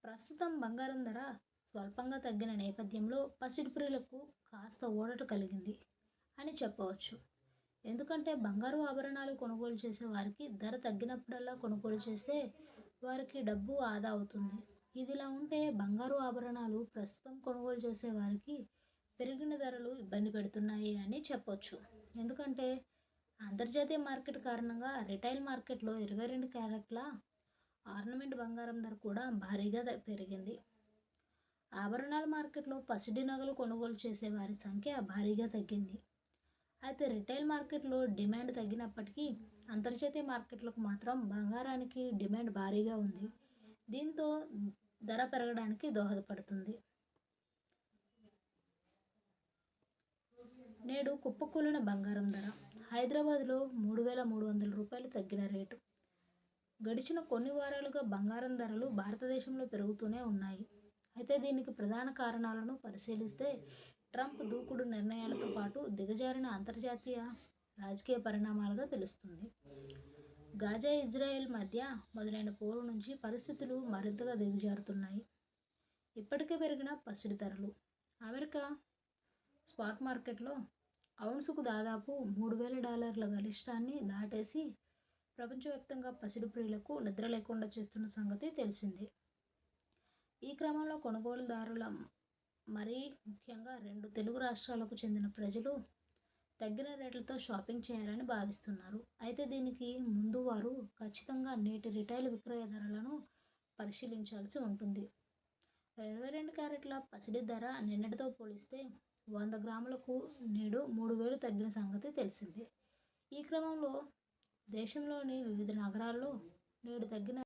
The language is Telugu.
ప్రస్తుతం బంగారం ధర స్వల్పంగా తగ్గిన నేపథ్యంలో పసిడి ప్రియులకు కాస్త ఊరట కలిగింది అని చెప్పవచ్చు. ఎందుకంటే బంగారు ఆభరణాలు కొనుగోలు చేసే వారికి ధర తగ్గినప్పుడల్లా కొనుగోలు చేస్తే వారికి డబ్బు ఆదా అవుతుంది. ఇదిలా ఉంటే బంగారు ఆభరణాలు ప్రస్తుతం కొనుగోలు చేసే వారికి పెరిగిన ధరలు ఇబ్బంది పెడుతున్నాయి అని చెప్పొచ్చు. ఎందుకంటే అంతర్జాతీయ మార్కెట్ కారణంగా రిటైల్ మార్కెట్‌లో 22 క్యారెట్ల ఆర్నమెంట్ బంగారం ధర కూడా భారీగా పెరిగింది. ఆభరణాల మార్కెట్‌లో పసిడి నగలు కొనుగోలు చేసే వారి సంఖ్య భారీగా తగ్గింది. అయితే రిటైల్ మార్కెట్‌లో డిమాండ్ తగ్గినప్పటికీ అంతర్జాతీయ మార్కెట్‌లకు మాత్రం బంగారానికి డిమాండ్ భారీగా ఉంది. దీంతో ధర పెరగడానికి దోహదపడుతుంది. నేడు కుప్పకూలిన బంగారం ధర హైదరాబాద్‌లో రూ. 3,300 తగ్గిన రేటు. గడిచిన కొన్ని వారాలుగా బంగారం ధరలు భారతదేశంలో పెరుగుతూనే ఉన్నాయి. అయితే దీనికి ప్రధాన కారణాలను పరిశీలిస్తే ట్రంప్ దూకుడు నిర్ణయాలతో పాటు దిగజారిన అంతర్జాతీయ రాజకీయ పరిణామాలుగా తెలుస్తుంది. గాజా, ఇజ్రాయెల్ మధ్య మొదలైన పోరు నుంచి పరిస్థితులు మరింతగా దిగజారుతున్నాయి. ఇప్పటికే పెరిగిన పసిడి ధరలు అమెరికా స్పాట్ మార్కెట్లో ఔన్సుకు దాదాపు $3,000 గరిష్టాన్ని దాటేసి ప్రపంచవ్యాప్తంగా పసిడి ప్రియులకు నిద్ర లేకుండా చేస్తున్న సంగతి తెలిసిందే. ఈ క్రమంలో కొనుగోలుదారుల మరీ ముఖ్యంగా 2 తెలుగు రాష్ట్రాలకు చెందిన ప్రజలు తగ్గిన రేట్లతో షాపింగ్ చేయాలని భావిస్తున్నారు. అయితే దీనికి ముందు వారు ఖచ్చితంగా నేటి రిటైల్ విక్రయ ధరలను పరిశీలించాల్సి ఉంటుంది. 22 క్యారెట్ల పసిడి ధర నిన్నటితో పోలిస్తే 100 గ్రాములకు నేడు 3,000 తగ్గిన సంగతి తెలిసిందే. ఈ క్రమంలో దేశంలోని వివిధ నగరాల్లో నేడు తగ్గిన